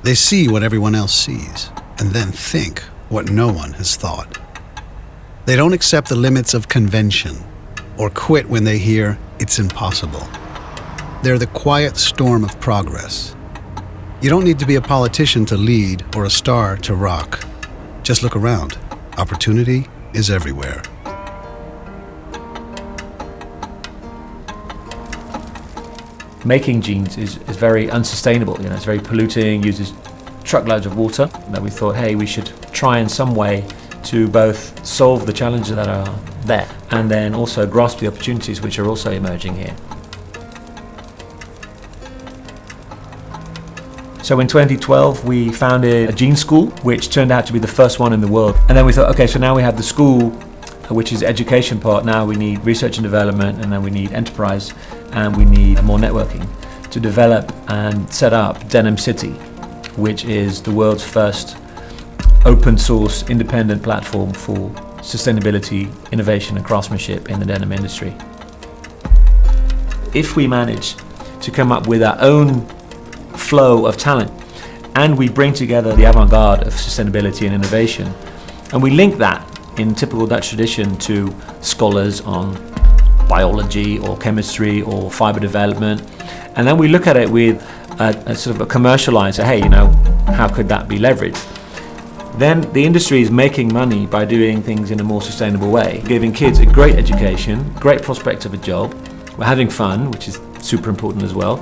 They see what everyone else sees, and then think what no one has thought. They don't accept the limits of convention, or quit when they hear it's impossible. They're the quiet storm of progress. You don't need to be a politician to lead or a star to rock. Just look around. Opportunity is everywhere. Making jeans is very unsustainable. It's very polluting, uses truckloads of water. That we thought, hey, we should try in some way to both solve the challenges that are there and then also grasp the opportunities which are also emerging here. So in 2012 we founded a jean school, which turned out to be the first one in the world. And then we thought, okay, so now we have the school, which is the education part. Now we need research and development, and then we need enterprise, and we need more networking to develop and set up Denim City, which is the world's first open source independent platform for sustainability, innovation and craftsmanship in the denim industry. If we manage to come up with our own flow of talent and we bring together the avant-garde of sustainability and innovation, and we link that in typical Dutch tradition to scholars on biology or chemistry or fiber development, and then we look at it with a sort of a commercializer, hey, how could that be leveraged? Then the industry is making money by doing things in a more sustainable way, giving kids a great education, great prospect of a job. We're having fun, which is super important as well.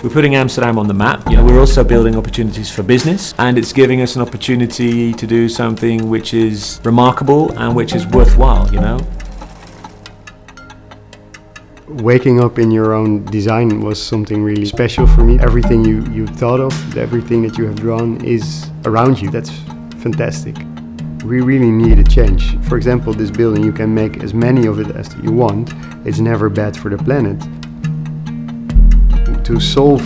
We're putting Amsterdam on the map. We're also building opportunities for business, and it's giving us an opportunity to do something which is remarkable and which is worthwhile, Waking up in your own design was something really special for me. Everything you thought of, everything that you have drawn is around you. That's fantastic. We really need a change. For example, this building, you can make as many of it as you want. It's never bad for the planet. To solve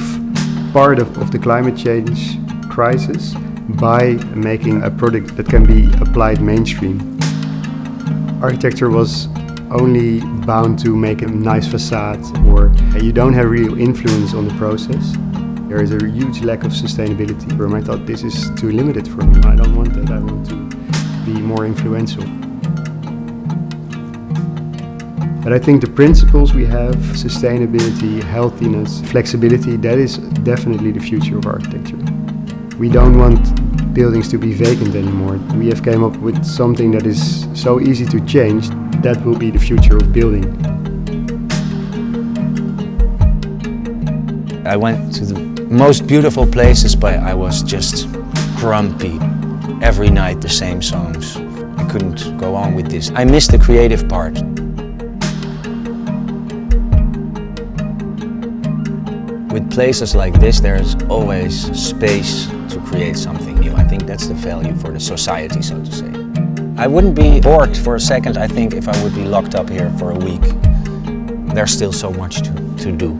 part of the climate change crisis by making a product that can be applied mainstream. Architecture was only bound to make a nice facade, or you don't have real influence on the process. There is a huge lack of sustainability. I thought this is too limited for me. I don't want that. I want to be more influential. But I think the principles we have, sustainability, healthiness, flexibility, that is definitely the future of architecture. We don't want buildings to be vacant anymore. We have came up with something that is so easy to change. That will be the future of building. I went to the most beautiful places, but I was just grumpy. Every night the same songs. I couldn't go on with this. I missed the creative part. With places like this, there's always space to create something new. I think that's the value for the society, so to say. I wouldn't be bored for a second, I think, if I would be locked up here for a week. There's still so much to do.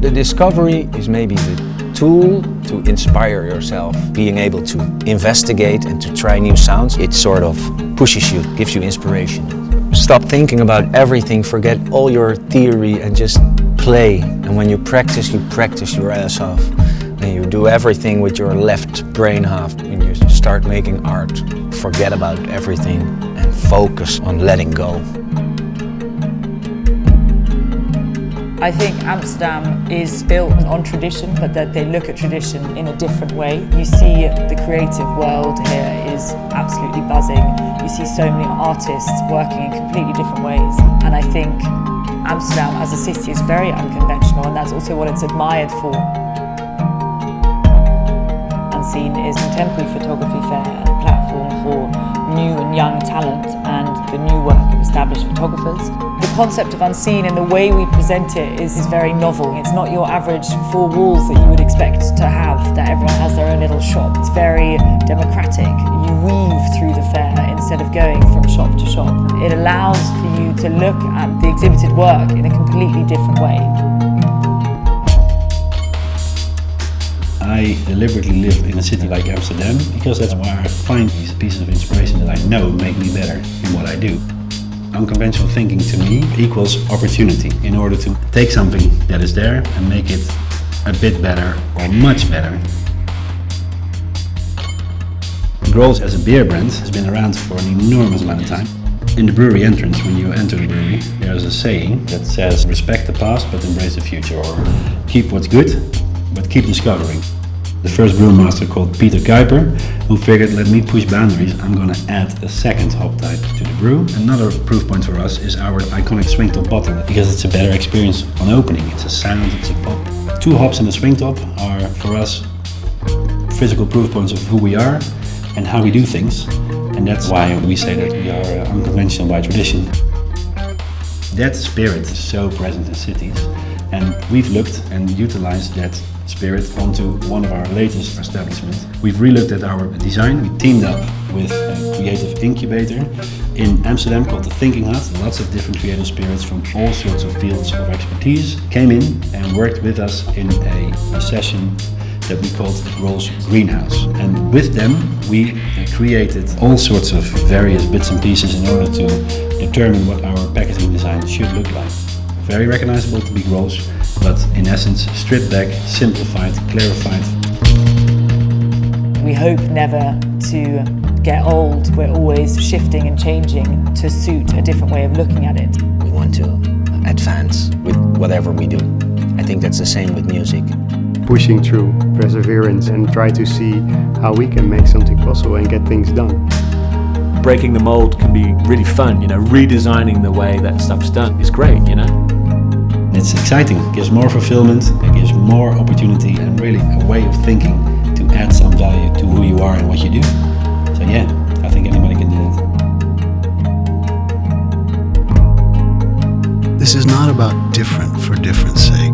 The discovery is maybe the tool to inspire yourself. Being able to investigate and to try new sounds, it sort of pushes you, gives you inspiration. Stop thinking about everything, forget all your theory and just play. And when you practice your ass off. And you do everything with your left brain half. When you start making art, forget about everything and focus on letting go. I think Amsterdam is built on tradition, but that they look at tradition in a different way. You see the creative world here is absolutely buzzing. You see so many artists working in completely different ways. And I think Amsterdam as a city is very unconventional, and that's also what it's admired for. Unseen is a contemporary photography fair and a platform for new and young talent and the new work of established photographers. The concept of Unseen and the way we present it is very novel. It's not your average four walls that you would expect to have, that everyone has their own little shop. It's very democratic. You weave through the fair instead of going from shop to shop. It allows for you to look at the exhibited work in a completely different way. I deliberately live in a city like Amsterdam because that's where I find these pieces of inspiration that I know make me better in what I do. Unconventional thinking to me equals opportunity in order to take something that is there and make it a bit better or much better. Grolsch as a beer brand has been around for an enormous amount of time. In the brewery entrance, when you enter the brewery, there's a saying that says, respect the past but embrace the future, or keep what's good but keep discovering. The first brewmaster, called Peter Kuiper, who figured, let me push boundaries, I'm gonna add a second hop type to the brew. Another proof point for us is our iconic swing top bottle, because it's a better experience on opening. It's a sound, it's a pop. 2 hops in a swing top are, for us, physical proof points of who we are and how we do things. And that's why we say that we are unconventional by tradition. That spirit is so present in cities, and we've looked and utilized that spirit onto one of our latest establishments. We've relooked at our design. We teamed up with a creative incubator in Amsterdam called the Thinking Hut. Lots of different creative spirits from all sorts of fields of expertise came in and worked with us in a session that we called the Grolsch Greenhouse. And with them, we created all sorts of various bits and pieces in order to determine what our packaging design should look like. Very recognizable to be Grolsch, but in essence, stripped back, simplified, clarified. We hope never to get old. We're always shifting and changing to suit a different way of looking at it. We want to advance with whatever we do. I think that's the same with music. Pushing through, perseverance, and try to see how we can make something possible and get things done. Breaking the mold can be really fun, redesigning the way that stuff's done is great, It's exciting, it gives more fulfillment, it gives more opportunity, and really a way of thinking to add some value to who you are and what you do. So yeah, I think anybody can do that. This is not about different for difference sake.